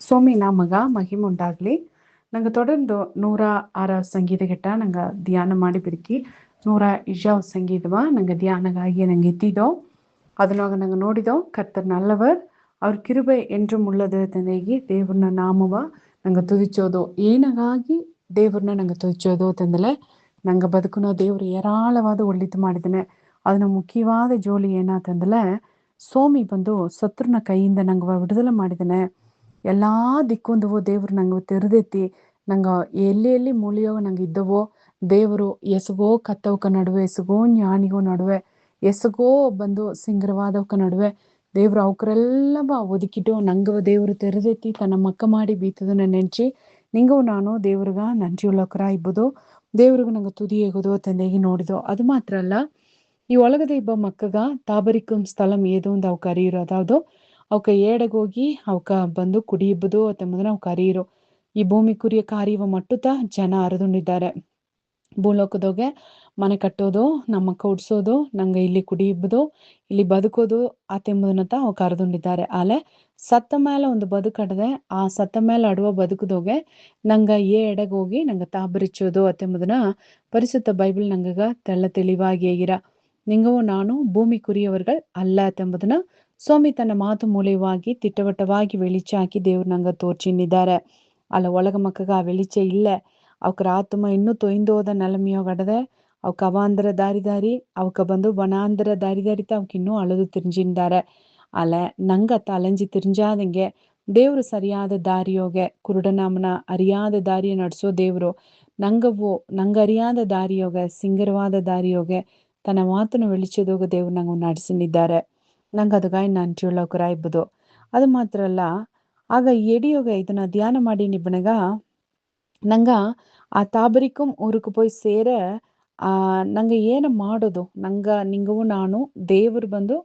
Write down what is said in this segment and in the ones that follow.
ಸ್ವಾಮಿ ನಾಮಗ ಮಹಿಮುಂಟಾಗ್ಲಿ. ನಂಗೆ தொடர்ந்து 106 ಸಂಗೀತಗಿಟ್ಟ ನಂಗೆ ಧ್ಯಾನ ಮಾಡಿ ಬಿಡ್ಕಿ 107 ಸಂಗೀತವ ನಂಗೆ தியானಗಾಗಿ ನಂಗೆ எத்திதோ அதனாக நாங்கள் நோடிதோம். கர்த்தர் நல்லவர், அவர் கிருபை என்றும் உள்ளது ತಂದೆಗೆ ದೇವ್ರನ್ನ ನಾಮವ ನಂಗೆ ತುದಿಚೋದು ಏನಗಾಗಿ ದೇವ್ರನ್ನ ನಂಗೆ ತುದಿಚೋದು ತಂದಲೆ ನಂಗೆ ಬದುಕುನೋ ದೇವ್ರು ಏರಾಳವಾದ ಒಳ್ಳಿತು ಮಾಡಿದ್ದಾನೆ. ಅದನ್ನ ಮುಖ್ಯವಾದ ಜೋಲಿ ಏನಾತಂದಲೆ ಸೋಮಿ ಬಂದು ಶತ್ರುನ ಕೈಯಿಂದ ನಂಗೆ ವಿಡುದಲೆ ಮಾಡಿದ್ದಾನೆ. ಎಲ್ಲಾ ದಿಕ್ಕೊಂದವೋ ದೇವ್ರು ನಂಗೆ ತೆರೆದೆತ್ತಿ ನಂಗೆ ಎಲ್ಲಿ ಮೂಲಿಯೋ ನಂಗೆ ಇದ್ದವೋ ದೇವರು ಎಸಗೋ ಕತ್ತವಕ ನಡುವೆ ಎಸಗೋ ಜ್ಞಾನಿಗೋ ನಡುವೆ ಎಸಗೋ ಬಂದು ಸಿಂಗರವಾದವಕ ನಡುವೆ ದೇವ್ರು ಅವಕರೆಲ್ಲ ಒದಕಿಟ್ಟು ನಂಗವ ದೇವರು ತೆರೆದೆತ್ತಿ ತನ್ನ ಮಕ್ಕ ಮಾಡಿ ಬೀತದನ್ನ ನೆಂಚಿ ನಿಂಗವು ನಾನು ದೇವ್ರಿಗ ನಂಜಿಯುಳ್ಳಕರ ಇಬ್ಬುದು ದೇವ್ರಿಗ ನಂಗೆ ತುದಿ ಎಗುದು ತಂದೆಗೆ ನೋಡಿದೋ. ಅದು ಮಾತ್ರ ಅಲ್ಲ, ಈ ಒಳಗದೆ ಇಬ್ಬ ಮಕ್ಕಗ ತಾಬರಿಕಂ ಸ್ಥಳಂ ಏದು ಅಂತ ಅವ್ ಕರೀರು. ಅದಾವುದು ಅವಕ ಏಡಗೋಗಿ ಅವಕ ಬಂದು ಕುಡಿಯಿಬ್ಬುದು ಅತ್ತಂಬುದನ್ನ ಅವ್ ಕರೀರು. ಈ ಭೂಮಿ ಕುರಿಯ ಕಾರ್ಯವ ಮಟ್ಟುತ್ತ ಜನ ಅರದುಂಡಿದ್ದಾರೆ. ಭೂಲೋಕದೋಗೆ ಮನೆ ಕಟ್ಟೋದು, ನಮ್ಮಕ್ಕ ಉಡ್ಸೋದು, ನಂಗೆ ಇಲ್ಲಿ ಕುಡಿಯಿಬ್ಬುದು, ಇಲ್ಲಿ ಬದುಕೋದು ಅತ್ತೆಂಬುದನ್ನತ್ತ ಅವ್ ಕರೆದುಂಡಿದ್ದಾರೆ. ಆಲೆ ಸತ್ತ ಮೇಲೆ ಒಂದು ಬದುಕಡದೆ ಆ ಸತ್ತ ಮೇಲೆ ಅಡುವ ಬದುಕದೋಗೆ ನಂಗೆ ಎಡೆಗೋಗಿ ನಂಗೆ ತಾಬರಿಚೋದು ಅತ್ತೆಂಬುದನ್ನ ಪರಿಸುತ್ತ ಬೈಬಲ್ ನಂಗಗ ತೆಳ್ಳ ತೆಳಿವಾಗಿ ಹೇಗಿರ. ನಿಂಗವೂ ನಾನು ಭೂಮಿ ಕುರಿಯವர்கள் ಅಲ್ಲ ಅತ್ತೆಂಬುದನ್ನ ಸ್ವಾಮಿ ತನ್ನ ಮಾತು ಮೂಲವಾಗಿ ತಿಟ್ಟವಟ್ಟವಾಗಿ வெளிச்ச ಹಾಕಿ ದೇವ್ರು ನಂಗೆ ತೋರ್ಚಿನ್ನಿದ್ದಾರೆ. ಅಲ್ಲ ಒಳಗ ಮಕ್ಕಗ ಆ வெளிச்ச ಇಲ್ಲ. ಅವಕ ಆತ್ಮ ಇನ್ನೂ ತೊಯ್ದೋದ ನೆಲಮಿಯೋಗಡದೆ ಅವಕ ಅವಾಂತರ ದಾರಿ ಅವಕ ಬಂದು ವನಾಂತರ ದಾರಿತ ಅವಕ್ ಇನ್ನೂ ಅಳದು ತಿರ್ಜಿಂದಾರೆ. ಅಲ್ಲ ನಂಗತ್ತ ಅಲಂಜಿ ತಿರ್ಜಾದಂಗೆ ದೇವ್ರು ಸರಿಯಾದ ದಾರಿಯೋಗೆ ಕುರುಡನಾಮನ ಅರಿಯಾದ ದಾರಿಯ ನಡ್ಸೋ ದೇವ್ರು ನಂಗರಿಯಾದ ದಾರಿಯೋಗೆ ಸಿಂಗರವಾದ ದಾರಿಯೋಗೆ ತನ್ನ ಮಾತನ್ನು வெளிச்சದೋಗ ದೇವ್ರು ನಂಗೆ ನಡೆಸಿದ್ದಾರೆ. ನಂಗೆ ಅದಗಾಗಿ ನಂಟಿಯುಳ್ಳಕರ ಇಬ್ಬುದು. ಅದು ಮಾತ್ರ ಅಲ್ಲ, ಆಗ ಎಡಿಯೋಗ ಇದನ್ನ ಧ್ಯಾನ ಮಾಡಿ ನಿಬ್ಬನಗ ನಂಗ ಆ ತಾಬರಿಕಂ ಊருக்கு போய் ಸೇರ ನಂಗೆ ಏನು ಮಾಡೋದು ನಿಂಗವು ನಾನು ದೇವ್ರು ಬಂದು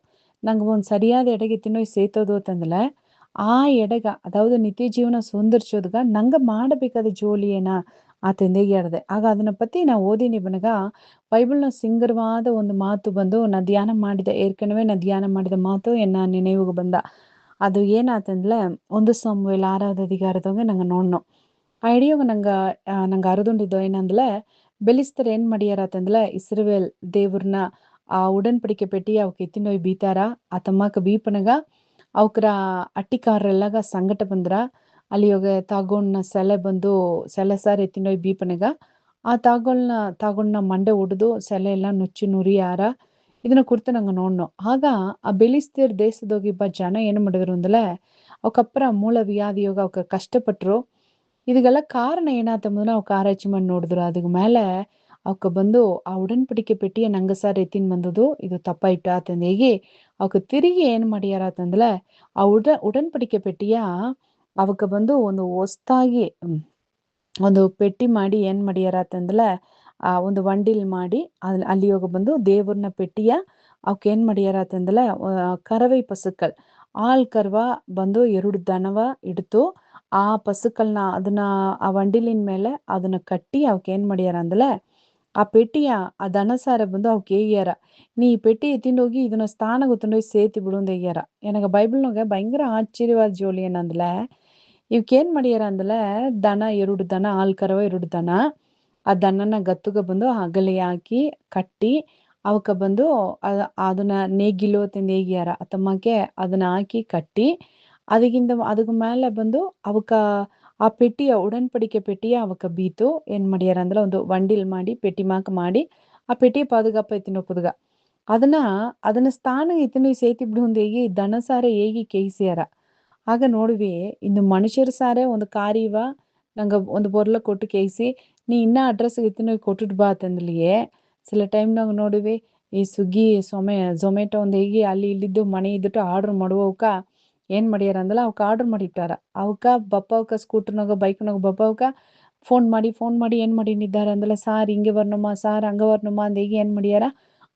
ನಂಗೆ ಒಂದು ಸರಿಯಾದ ಎಡೆಗೆ ತಿನ್ನೋಯ್ ಸೇತೋದು ಅಂತಂದಲೆ ಆ ಎಡೆಗ ಅದಾವುದು ನಿತ್ಯ ಜೀವನ ಸುಂದರ್ಸೋದ್ಗ ನಂಗೆ ಮಾಡಬೇಕಾದ ಜೋಲಿ ಏನ ಆ ತಂದೆಗೆ ಹೇಳ್ದೆ. ಆಗ ಅದನ್ನ ಪತಿ ನಾ ಓದಿನಿ ಬನಗ ಬೈಬಲ್ನ ಸಿಂಗರವಾದ ಒಂದು ಮಾತು ಬಂದು ನಾ ಧ್ಯಾನ ಮಾಡಿದ ಮಾತು ಎನ್ನ ನೆನೆಯುಗ ಬಂದ. ಅದು ಏನಾತಂದ್ಲೆ 1 ಸಾಮುವೇಲ 6வது அதிகாரದಾಗ ನಂಗೆ ನೋಡ್ನು ಆ ಹಿಡಿಯೋಗ ನಂಗೆ ಅರದುಂಡಿದ್ದು ಏನಂದ್ಲೆ ಬೆಲಿಸ್ತರ್ ಏನ್ ಮಾಡಿಯಾರತಂದ್ಲೆ ಇಸ್ರೇಲ್ ದೇವ್ರನ್ನ ಆ ಉಡನ್ಪಡಿಕೆ ಪೆಟ್ಟಿ ಅವಕ್ ಎತ್ತಿನೋಯ್ ಬೀತಾರ ಆ ಬೀಪನಗ ಅವಕ್ರ ಅಟ್ಟಿಕಾರರೆಲ್ಲಾಗ ಸಂಗಟ ಬಂದ್ರ ಅಲ್ಲಿಯೋಗ ತಾಗೋಣ್ಣ ಸೆಲೆ ಸಾರ್ ಎತ್ತಿನೋಯ್ ಬೀಪನಗ ಆ ತಾಗೋಣ್ಣ ಮಂಡೆ ಒಡ್ದು ಸೆಲೆ ಎಲ್ಲ ನುಚ್ಚು ನುರಿಯಾರ ಇದನ್ನ ಕುರ್ತು ನಂಗೆ ನೋಡ್ನು. ಆಗ ಆ ಬೆಲಿಸ್ತೀರ್ ದೇಶದೋಗಿಬ್ಬ ಜನ ಏನ್ ಮಾಡಿದ್ರು ಅಂದಲೆ ಅವಕಪ್ರ ಮೂಲ ವ್ಯಾಧಿಯೋಗ ಅವಕ ಕಷ್ಟಪಟ್ರು. ಇದಕ್ಕೆಲ್ಲ ಕಾರಣ ಏನಾತಂಬುದನ್ನ ಅವಕ್ ಆರಾய்ச்சி ಮಾಡಿ ನೋಡಿದ್ರು. ಅದಕ್ಕೆ ಮೇಲೆ ಅವಕ ಬಂದು ಆ ಉಡನ್ಪಡಿಕೆ ಪೆಟ್ಟಿಯ ನಂಗಸಾರ್ ಎತ್ತಿನ ಬಂದದು ಇದು ತಪ್ಪಾಯ್ತು ಆತಂದೇಗಿ ಅವಕ ತಿರುಗಿ ಏನ್ ಮಾಡ್ಯಾರ ಅಂತಂದ್ಲೆ ಆ ಉಡನ್ಪಡಿಕೆ ಪೆಟ್ಟಿಯ ಅವಕ ಬಂದು ಒಂದು ಹೊಸ್ತಾಗಿ ಒಂದು ಪೆಟ್ಟಿ ಮಾಡಿ ಏನ್ ಮಾಡ್ಯಾರ ಅಂತಂದ್ಲೆ ಆ ಒಂದು ವಂಡಿಲ್ ಮಾಡಿ ಅಲ್ಲಿ ಹೋಗ ಬಂದು ದೇವ್ರನ್ನ ಪೆಟ್ಟಿಯ ಅವಕ್ ಏನ್ ಮಾಡ್ಯಾರ ಅಂತಂದ್ಲೆ ಕರವೈ ಪಸುಕಲ್ ಆಳ್ ಕರ್ವ ಬಂದು 2 ದನವ ಇಡ್ತು ಆ ಪಸುಕಲ್ನ ಅದನ್ನ ಆ ವಂಡಿಲಿನ ಮೇಲೆ ಅದನ್ನ ಕಟ್ಟಿ ಅವಕ್ ಏನ್ ಮಾಡ್ಯಾರ ಅಂದಲೆ ಆ ಪೆಟ್ಟಿಯ ಆ ದನಸಾರ ಬಂದು ಅವಕ್ ಹೇಗ್ಯಾರ ನೀ ಈ ಪೆಟ್ಟಿ ಎತ್ತಿಂಡೋಗಿ ಇದನ್ನ ಸ್ಥಾನ ಗೊತ್ತಂಡೋಗಿ ಸೇತಿ ಬಿಡು ಅಂತ ಹೇಗ್ಯಾರ. ನನಗ ಬೈಬಲ್ನಾಗ ಭಯಂಕರ ಆಶ್ಚರ್ಯವಾದ ಜೋಲಿ ಏನಂದ್ಲೆ ಇವಕ್ಕೇನ್ ಮಾಡ್ಯಾರ ಅಂದಲೆ ದನ 2 ದನ ಹಾಲ್ ಕರವ 2 ದನ ಆ ದನನ ಗತ್ತುಗ ಬಂದು ಅಗಲಿ ಹಾಕಿ ಕಟ್ಟಿ ಅವಕ ಬಂದು ಅದನ್ನ ನೇಗಿಲು ಅಂತ ಹೇಗ್ಯಾರ ಅತಮ್ಮಕ್ಕೆ ಅದನ್ನ ಹಾಕಿ ಕಟ್ಟಿ ಅದಕ್ಕೆ ಮೇಲೆ ಬಂದು ಅವಕ ಆ ಪೆಟ್ಟಿಯ ಉಡನ್ಪಡಿಕೆ ಪೆಟ್ಟಿಯ ಅವಕ ಬೀತು ಏನ್ ಮಾಡ್ಯಾರ ಅಂದ್ರೆ ಒಂದು ವಂಡಿಲ್ ಮಾಡಿ ಪೆಟ್ಟಿ ಮಾಕ ಮಾಡಿ ಆ ಪೆಟ್ಟಿಯ ಪಾದುಗಾಪ ಎತ್ತಿನ ಪುದುಗ ಅದನ್ನ ಸ್ಥಾನ ಎತ್ತಿನ ಸೇತಿ ಬಿಡು ಹೇಗಿ ದನ ಸಾರೆ ಹೇಗಿ ಕೇಯಿಸ್ಯಾರ. ಆಗ ನೋಡ್ವಿ ಇನ್ನು ಮನುಷ್ಯರ ಸಾರೆ ಒಂದು ಕಾರ್ಯವ ನಂಗೆ ಒಂದು ಬೊರ್ಲ ಕೊಟ್ಟು ಕೇಯಿಸಿ ನೀ ಇನ್ನ ಅಡ್ರೆಸ್ ಎತ್ತಿನ ಕೊಟ್ಟಿಟ್ ಬಾ ಅಂತಂದ್ಲಿಯೇ ಸಿಲ ಟೈಮ್ನಾಗ ನೋಡಿವಿ ಈ ಸ್ವಿಗ್ಗಿ ಝೊಮ್ಯಾಟೊ ಒಂದು ಹೇಗಿ ಅಲ್ಲಿ ಇಲ್ಲಿದ್ದು ಮನೆ ಇದ್ದಿಟ್ಟು ಆರ್ಡರ್ ಮಾಡುವವಕ ಏನ್ ಮಾಡ್ಯಾರ ಅಂದಲ್ಲ ಅವಕ್ ಆರ್ಡರ್ ಮಾಡಿಟ್ಟಾರ. ಅವಕ ಬಪ್ಪವಕ ಸ್ಕೂಟರ್ನಾಗ ಬೈಕ್ನಾಗ ಬಪ್ಪವಕ ಫೋನ್ ಮಾಡಿ ಏನ್ ಮಾಡಿದ್ದಾರೆ ಅಂದಲ್ಲ ಸಾರ್ ಹಿಂಗೆ ಬರ್ನಮ್ಮ ಸಾರ್ ಹಂಗ ಬರ್ನಮ್ಮ ಅಂದ ಹೇಗೆ ಏನ್ ಮಾಡ್ಯಾರ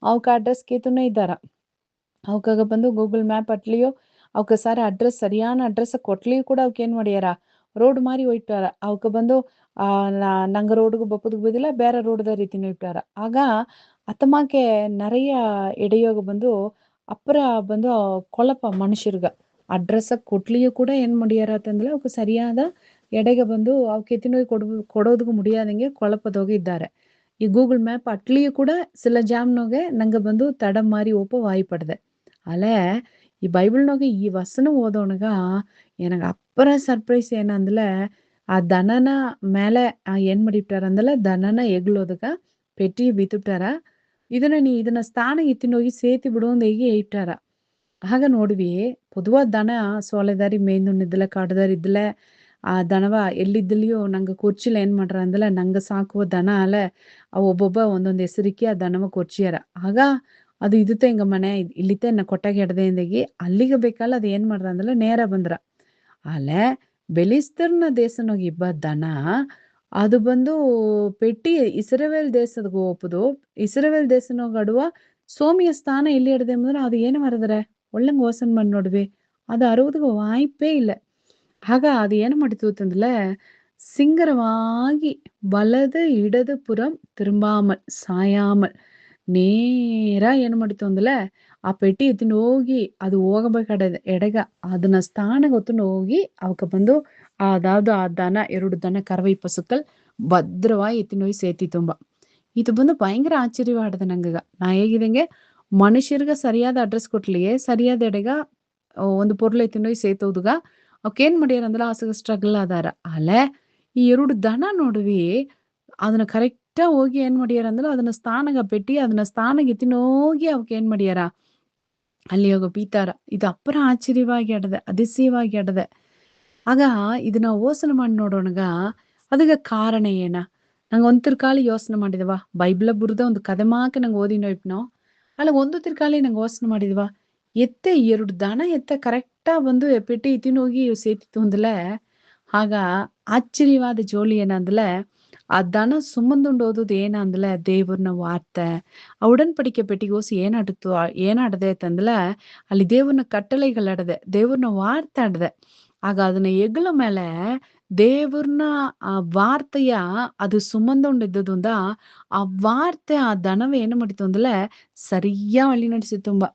ಅವಕ ಅಡ್ರೆಸ್ ಕೇತುನೇ ಇದ್ದಾರ. ಅವಕಾಗ ಬಂದು ಗೂಗಲ್ ಮ್ಯಾಪ್ ಅಟ್ಲಿಯೋ ಅವಕ ಸಾರ ಅಡ್ರೆಸ್ ಸರಿಯಾನ ಅಡ್ರೆಸ್ ಕೊಟ್ಲಿಯೂ ಕೂಡ ಅವಕ್ ಏನ್ ಮಾಡ್ಯಾರ ರೋಡ್ ಮಾರಿ ಹೋಯ್ತಾರ. ಅವಕ ಬಂದು ನಂಗ ರೋಡ್ಗೂ ಬಪ್ಪದಕ್ ಬದಿಲ್ಲ ಬೇರೆ ರೋಡ್ದ ರೀತಿನೂ ಇಟ್ಟಾರ. ಆಗ ಅತ್ತಮಾಕೆ நிறைய ಎಡೆಯೋಗ ಬಂದು ಅಪ್ಪರ ಬಂದು ಕೊಳಪ ಮನುಷ್ಯರ್ಗ ಅಡ್ರೆಸ್ ಕೊಟ್ಲಿಯೂ ಕೂಡ ಏನ್ ಮಾಡಿಯಾರತ್ತಂದ್ರೆ ಅವಕ್ಕೆ ಸರಿಯಾದ ಎಡೆಗೆ ಬಂದು ಅವಕ್ಕೆ ಎತ್ತಿನೋಗಿ ಕೊಡೋದಕ್ಕೂ ಮುಡಿಯಾದಂಗೆ ಕೊಳಪದೋಗಿ ಇದ್ದಾರೆ. ಈ ಗೂಗಲ್ ಮ್ಯಾಪ್ ಅಟ್ಲಿಯೂ ಕೂಡ ಸಿಲ ಜಾಮ್ನೋಗೆ ನಂಗೆ ಬಂದು ತಡ ಮಾರಿ ಒಪ್ಪ ವಾಯ್ಪಡ್ದೆ. ಅಲ್ಲೇ ಈ ಬೈಬಲ್ನೋಗೆ ಈ ವಸನ ಓದೋಣಗ ಏನಂಗ ಅಪ್ಪರ ಸರ್ಪ್ರೈಸ್ ಏನಂದ್ಲೆ ಆ ದನನ ಮೇಲೆ ಏನ್ ಮಾಡಿಬಿಟ್ಟಾರ ಅಂದಲ್ಲ ದನನ ಎಗ್ಲೋದಗ ಪೆಟ್ಟಿ ಬಿತ್ತುಬಿಟ್ಟಾರ. ಇದನ್ನ ಸ್ಥಾನ ಎತ್ತಿನೋಗಿ ಸೇತಿ ಬಿಡೋಂದು ಹೇಗೆ ಇಟ್ಟಾರ. ಆಗ ನೋಡ್ವಿ பொதுவாக ದನ ಸೋಲೆದಾರಿ ಮೇಯ್ನುಣ್ಣಿದ್ದಲೆ ಕಾಡ್ದಾರಿ ಇದ್ದಲೆ ಆ ದನವ ಎಲ್ಲಿದ್ದಲಿಯೋ ನಂಗೆ ಕುರ್ಚಿಲ ಏನ್ ಮಾಡ್ರ ಅಂದಲ್ಲ ನಂಗೆ ಸಾಕುವ ದನ ಅಲೆ ಒಬ್ಬೊಬ್ಬ ಒಂದೊಂದು ಹೆಸರಿಕ್ಕಿ ಆ ದನವ ಕೊರ್ಚಿಯಾರ. ಆಗ ಅದು ಇದುತ್ತೆ ಹಿಂಗ ಮನೆ ಇಲ್ಲಿತ್ತೆ ನಾ ಕೊಟ್ಟಾಗ ಎಡ್ದೆಂದಾಗಿ ಅಲ್ಲಿಗೆ ಬೇಕಲ್ಲ ಅದು ಏನ್ ಮಾಡ್ರ ಅಂದಲ್ಲ ನೇರ ಬಂದ್ರ. ಅಲೆ ಬೆಲಿಸ್ತರ್ನ ದೇಶನೋಗಿ ಇಬ್ಬ ದನ ಅದು ಬಂದು ಪೆಟ್ಟಿ ಇಸ್ರೇಲ್ ದೇಶದ ಹೋಪುದು ಇಸ್ರೇಲ್ ದೇಶನೋಗಡುವ ಸೋಮಿಯ ಸ್ಥಾನ ಎಲ್ಲಿ ಹಿಡ್ದೆ ಅಂದ್ರೆ ಅದು ಏನು ಮರದ್ರೆ ಒಳ್ಳಂಗೆ ಓಸನ್ ಮಾಡಿ ನೋಡ್ವಿ ಅದು ಅರುವುದಕ್ಕೆ ವಾಯ್ಪೇ ಇಲ್ಲ. ಆಗ ಅದು ಏನು ಮಾಡಿತು ಅಂತಂದ್ರೆ ಸಿಂಗರವಾಗಿ ಬಲದು ಇಡದು ಪುರಂ ತಿರುಂಬಾಮಲ್ ಸಾಯಾಮಲ್ ನೇರ ಏನು ಮಾಡಿತು ಅಂದಲೆ ಆ ಪೆಟ್ಟಿ ಎತ್ತಿನ ಹೋಗಿ ಅದು ಹೋಗಬೇಕಾದ ಎಡೆಗ ಅದನ್ನ ಸ್ಥಾನ ಗೊತ್ತನ್ನು ಹೋಗಿ ಅವಕ್ಕೆ ಬಂದು ಅದಾವ್ದು ಆ ದನ 2 ದನ ಕರವೈ ಪಸುಕಲ್ ಭದ್ರವಾಗಿ ಎತ್ತಿನ ಹೋಗಿ ಸೇತಿ ತುಂಬ. ಇದು ಬಂದು ಭಯಂಕರ ಆಶ್ಚರ್ಯವಾಡದೆ ನಂಗಗ. ನಾ ಹೇಗಿದಂಗೆ ಮನುಷ್ಯರ್ಗ ಸರಿಯಾದ ಅಡ್ರೆಸ್ ಕೊಟ್ಲಿಗೆ ಸರಿಯಾದ ಎಡೆಗ ಒಂದು ಪೊರ್ಲು ಎತ್ತಿನೋಗಿ ಸೇತೋದುಗ ಅವಕ್ಕೇನ್ ಮಾಡ್ಯಾರ ಅಂದ್ರೆ ಆಸಗ ಸ್ಟ್ರಗಲ್ ಆದಾರ. ಅಲೆ ಈ 2 ದನ ನೋಡ್ವಿ ಅದನ್ನ ಕರೆಕ್ಟಾ ಹೋಗಿ ಏನ್ ಮಾಡ್ಯಾರ ಅಂದ್ರೆ ಅದನ್ನ ಸ್ಥಾನಗ ಪೆಟ್ಟಿ ಅದನ್ನ ಸ್ಥಾನಗೆ ಎತ್ತಿನೋಗಿ ಅವಕ್ಕೆ ಏನ್ ಮಾಡ್ಯಾರ ಅಲ್ಲಿ ಹೋಗ ಬೀತಾರ. ಇದು ಅಪ್ಪರ ಆಶ್ಚರ್ಯವಾಗಿ ಆಡದೆ ಅತಿಶಯವಾಗಿ ಆಡದೆ. ಆಗ ಇದನ್ನ ಯೋಚನೆ ಮಾಡಿ ನೋಡೋಣಗ ಅದಕ್ಕೆ ಕಾರಣ ಏನ ನಂಗೆ ಒಂದು ತಿರ್ಕಾಲಿ ಯೋಚನೆ ಮಾಡಿದವ ಬೈಬಲ ಬುರ್ದ ಒಂದು ಕದೆ ಮಾಕ ನಂಗೆ ಓದಿನೋ ಅಲ್ಲ ಒಂದು ತಿರ್ಕಾಲಿ ನಂಗೆ ಯೋಚನೆ ಮಾಡಿದವ ಎತ್ತೆ 2 ದನ ಎತ್ತೆ ಕರೆಕ್ಟಾ ಬಂದು ಪೆಟ್ಟಿ ಇತ್ತಿನೋಗಿ ಸೇತಿತ್ತು ಅಂದಲೆ ಆಗ ಆಶ್ಚರ್ಯವಾದ ಜೋಲಿ ಏನಂದಲೆ ಆ ದನ ಸುಮ್ಮಂದುಂಡು ಓದುದು ಏನಂದಲೆ ದೇವ್ರನ್ನ ವಾರ್ತೆ ಆ ಉಡನ್ಪಡಿಕೆ ಪೆಟ್ಟಿಗೋಸಿ ಏನಾಡದೆ ಅಂತಂದಲೆ ಅಲ್ಲಿ ದೇವ್ರನ್ನ ಕಟ್ಟಳೆಗಳಾಡದೆ ದೇವ್ರನ್ನ ವಾರ್ತಾಡದೆ. ಆಗ ಅದನ್ನ ಎಗ್ಲ ಮೇಲೆ ದೇವ್ರನ್ನ ಆ ವಾರ್ತೆಯ ಅದು ಸುಮ್ಮಂದೊಂಡಿದ್ದುದ ಆ ವಾರ್ತೆ ಆ ದನವ ಏನು ಮಾಡಿತು ಅಂದಲೆ ಸರಿಯಾ ಹಳ್ಳಿ ನಡೆಸಿ ತುಂಬ.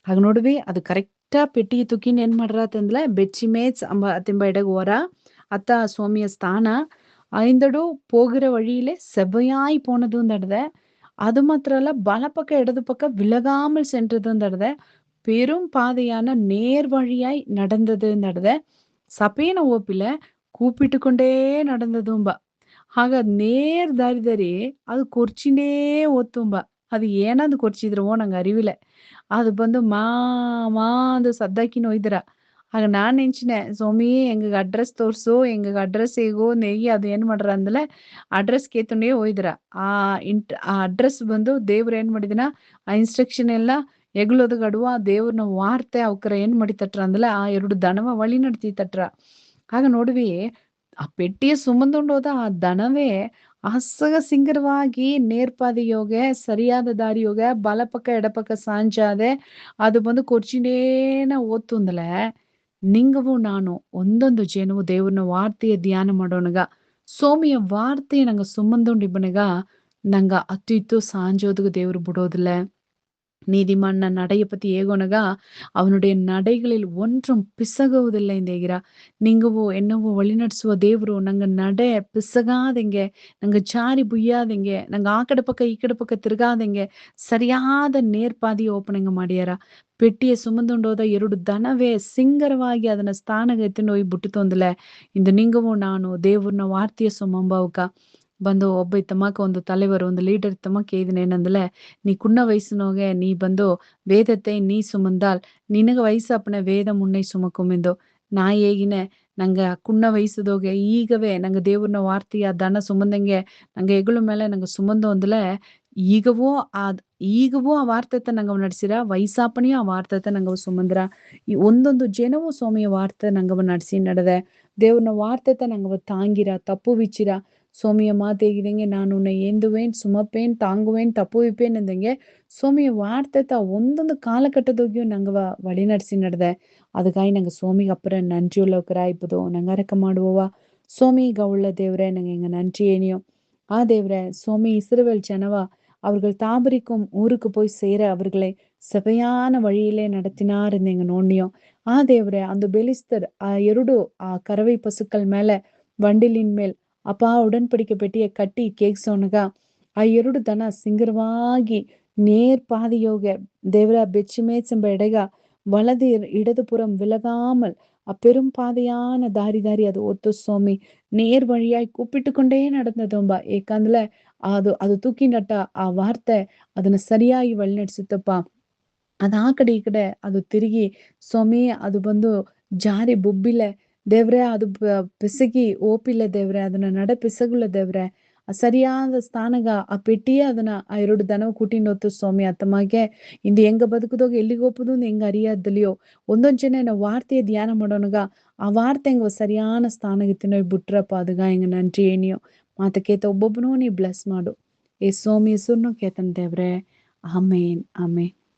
ಹಾಗ ನೋಡ್ವಿ ಅದು ಕರೆಕ್ಟಾ ಪೆಟ್ಟಿ ತುಕಿನ್ ಏನ್ ಮಾಡ್ರತ್ತಂದ್ಲೆ ಬೆಚ್ಚಿ ಮೇಚ್ ತಿಂಬ ಎಡೆಗೆ ಓರ ಅತ್ತ ಸ್ವಾಮಿಯ ಸ್ಥಾನ ஐந்தடு போகிற வழியிலே செவ்வையாய் போனதும் தடுத. அது மாத்திரம் இல்ல வலப்பக்க இடது பக்கம் விலகாமல் சென்றதும் தடுத. பெரும் பாதையான நேர் வழியாய் நடந்தது தடுத. சபேன ஓப்பில கூப்பிட்டு கொண்டே நடந்ததும்ப. ಆಗ ನೇರ್ ದಾರಿ ಅದು ಕೊರ್ಚಿನೇ ಓದ್ತುಂಬ. ಅದು ಏನಾದ್ರು ಕೊರ್ಚಿದ್ರವೋ ನಂಗೆ ಅರಿವಿಲ್ಲ. ಅದು ಬಂದು ಮಾ ಅಂದು ಸದ್ದಾಕಿನ ಒಯ್ದ್ರ. ಆಗ ನಾನ್ ನೆಂಚಿನೆ ಸ್ವಾಮಿ ಎಂಗ ಅಡ್ರೆಸ್ ತೋರ್ಸು ಎಂಗ ಅಡ್ರೆಸ್ ಹೇಗೋ ನೆಯ್ಯಿ ಅದು ಏನ್ ಮಾಡ್ರ ಅಂದಲೆ ಅಡ್ರೆಸ್ ಕೇತುಂಡೇ ಹೋಯ್ದ್ರ. ಆ ಅಡ್ರೆಸ್ ಬಂದು ದೇವ್ರ ಏನ್ ಮಾಡಿದಿನ ಆ ಇನ್ಸ್ಟ್ರಕ್ಷನ್ ಎಲ್ಲ ಎಗ್ಲೋದು ಗಡುವ ದೇವ್ರನ ವಾರ್ತೆ ಅವಕ್ರ ಏನ್ ಮಾಡಿ ತಟ್ರ ಅಂದಲೆ ಆ 2 ದನವ ವಳಿ ನಡ್ತಿ ತಟ್ರ. ಆಗ ನೋಡ್ವಿ ಆ ಪೆಟ್ಟಿಯ ಸುಮಂದುಂಡೋದ ಆ ದನವೇ ಅಸಗ ಸಿಂಗರವಾಗಿ ನೇರ್ಪಾದಿಯೋಗೆ ಸರಿಯಾದ ದಾರಿಯೋಗೆ ಬಲಪಕ್ಕ ಎಡಪಕ್ಕ ಸಾಂಜಾದೆ ಅದು ಬಂದು ಕೊರ್ಚಿನೇನ ಓದ್ತುಂದಲೆ ನಿಂಗವು ನಾನು ಒಂದೊಂದು ಜೇನವು ದೇವ್ರನ ವಾರ್ತೆಯ ಧ್ಯಾನ ಮಾಡೋಣಗ ಸೋಮಿಯ ವಾರ್ತೆಯ ನಂಗೆ ಸುಮ್ಮಂದುಂಡಿಬ್ಬನಗ ನಂಗ ಅತ್ತು ಇತ್ತು சாஞ்சோதுக்கு தேவரு விடோதில்ல. நீதிமான் நடைய பத்தி ஏகோனகா அவனுடைய நடைகளில் ஒன்றும் பிசகுவதில்லை தேகிறா. நீங்கவோ என்னவோ வழிநடಸುವ ದೇವರು ನಂಗೆ ನಡೆ ಪಿಸಗಾದಂಗೆ ನಂಗೆ ಜಾರಿ ಬುಯ್ಯಾದಂಗೆ ನಂಗೆ ಆ ಕಡೆ ಪಕ್ಕ ಈ ಕಡೆ ಪಕ್ಕ ತಿರುಗಾದಂಗೆ ಸರಿಯಾದ ನೇರ್ಪಾದಿ ಓಪನಿಂಗ್ ಮಾಡ್ಯಾರ. ಪೆಟ್ಟಿಯ ಸುಮಂದುಂಡೋದ 2 ದನವೇ ಸಿಂಗರವಾಗಿ ಅದನ್ನ ಸ್ಥಾನಗೆ ಎತ್ತಿನೋಗಿ ಬಿಟ್ಟಿತೊಂದಲೆ ಇಂದು ನಿಂಗವೂ ನಾನು ದೇವ್ರನ ವಾರ್ತೆಯ ಸುಮಂಬಾವುಕ ಬಂದು ಒಬ್ಬ ಇತ್ತಮ್ಮಕ ಒಂದು ತಲೆವರು ಒಂದು ಲೀಡರ್ ಇತ್ತಮ್ಮಕ ಇದನ್ನ ಏನಂದಲೆ நீ குன்ன வயசுனோக நீ ಬಂದು ವೇದத்தை ನೀ ಸುಮಂದಾಲ್ ನಿನಗ ವಯಸ್ಸಪ್ಪನೆ ವೇದ ಮುನ್ನೈ ಸುಮಕುಮೆಂದು ನಾ ಹೇಗಿನೆ ನಂಗೆ ಕುಣ್ಣ ವಯಸ್ಸದೋಗೆ ಈಗವೇ ನಂಗೆ ದೇವ್ರನ ವಾರ್ತೆಯ ದನ ಸುಮಂದಂಗೆ ನಂಗೆ ಎಗಳು ಮೇಲೆ ನಂಗೆ ಸುಮಂದು ಅಂದಲೆ ಈಗವೂ ಆ ವಾರ್ತತೆ ನಂಗವ್ ನಡ್ಸಿರ ವಯಸ್ಸಾಪಣಿಯೂ ಆ ವಾರ್ತತೆ ನಂಗವ್ ಸುಮಂದ್ರ ಈ ಒಂದೊಂದು ಜನವೂ ಸ್ವಾಮಿಯ ವಾರ್ತೆ ನಂಗವ ನಡ್ಸಿ ನಡೆದೆ ದೇವ್ರನ ವಾರ್ತತೆ ನಂಗವ ತಾಂಗಿರ ತಪ್ಪು ವಿಚ್ಚಿರ சோமிய மாத்தேகிதங்க நான் உன்னை ஏந்துவேன் சுமப்பேன் தாங்குவேன் ತಪ್ಪುವಿಪೇನ್ ಎಂದಂಗೆ ಸ್ವಾಮಿಯ ವಾರ್ತೆತ ಒಂದೊಂದು ಕಾಲಘಟ್ಟದೋಗ್ಯೂ ನಂಗವ ವಳಿ ನಡೆಸಿ ನಡೆದೆ. ಅದಕ್ಕಾಗಿ ನಂಗೆ ಸ್ವಾಮಿಗೆ ಅಪ್ಪರ நன்றியுள்ளவக்கரா இப்போதோ நங்கரக்க ಮಾಡುವವ சோமிக உள்ள தேவரே ನಂಗೆ எங்க நன்றி ஏனியோ. ஆ தேவரே சோமி இஸ்ரவேல் ஜனவா அவர்கள் தாபரிக்கும் ஊருக்கு போய் சேர அவர்களை செவையான வழியிலே நடத்தினார் எங்க நோண்டியும் ಆ ದೇವ್ರೆ ಅಂದು ಬೆಲಿಸ್ತರ್ ಆ ಎರಡು ಆ ಕರவை பசுக்கள் மேல வண்டிலின் மேல் அப்பா உடன்படிக்கை பெட்டியை கட்டி ಕೇಗ್ಸೋನಗ ಆ ಎರಡು ದನ ಸಿಂಗರವಾಗಿ ನೇರ್ பாதையோக தேவரா பெச்சுமேச்செம்ப எடைக வலது இடதுபுறம் விலகாமல் அப்பெரும் பாதையான ದಾರಿ ಅದು ஒத்து சுவாமி நேர் வழியாய் கூப்பிட்டு கொண்டே நடந்ததொಂಬ ಏಕಂದ್ರೆ ಅದು ತೂಕಿನಟ್ಟ ಆ ವಾರ್ತೆ ಅದನ್ನ ಸರಿಯಾಗಿ ವழிನಡಿಸುತ್ತಪ್ಪ ಅದ್ ಆ ಕಡೆ ಈ ಕಡೆ ಅದು ತಿರುಗಿ ಸ್ವಾಮಿ ಅದು ಬಂದು ಜಾರಿ ಬೊಬ್ಬಿಲೆ ದೇವ್ರೆ ಅದು ಪಿಸಗಿ ಓಪಿಲ್ಲ ದೇವ್ರೆ ಅದನ್ನ ನಡ ಪಿಸಗುಲ್ಲ ದೇವ್ರೆ ಆ ಸರಿಯಾದ ಸ್ಥಾನಗ ಆ ಪೆಟ್ಟಿಯೇ ಅದನ್ನ ಆ ಎರಡು ದನವು ಕೂಟಿನೊತ್ತು ಸ್ವಾಮಿ ಅತ್ತಮಗೆ ಇಂದು ಹೆಂಗ ಬದುಕುದೋಗ ಎಲ್ಲಿಗೆ ಹೋಗುದು ಹೆಂಗ ಅರಿಯಾದಲಿಯೋ ಒಂದೊಂದ್ ಜನ ನಾವು ವಾರ್ತೆಯ ಧ್ಯಾನ ಮಾಡೋನಗ ಆ ವಾರ್ತೆ ಹೆಂಗ ಸರಿಯಾನ ಸ್ಥಾನಕ್ಕೆ ತಿನ್ನೋಯ್ ಬಿಟ್ರಪ್ಪ ಅದಗ ಹೆಂಗ ನನ್ರಿ ಏನಿಯೋ ಮಾತ ಕೇತ ಒಬ್ಬೊಬ್ಬನೂ ನೀ ಬ್ಲೆಸ್ ಮಾಡು ಏ ಸ್ವಾಮಿ ಹೆಸರ್ನು ಕೇತನ್ ದೇವ್ರೆ ಆಮೇನ್ ಆಮೇನ್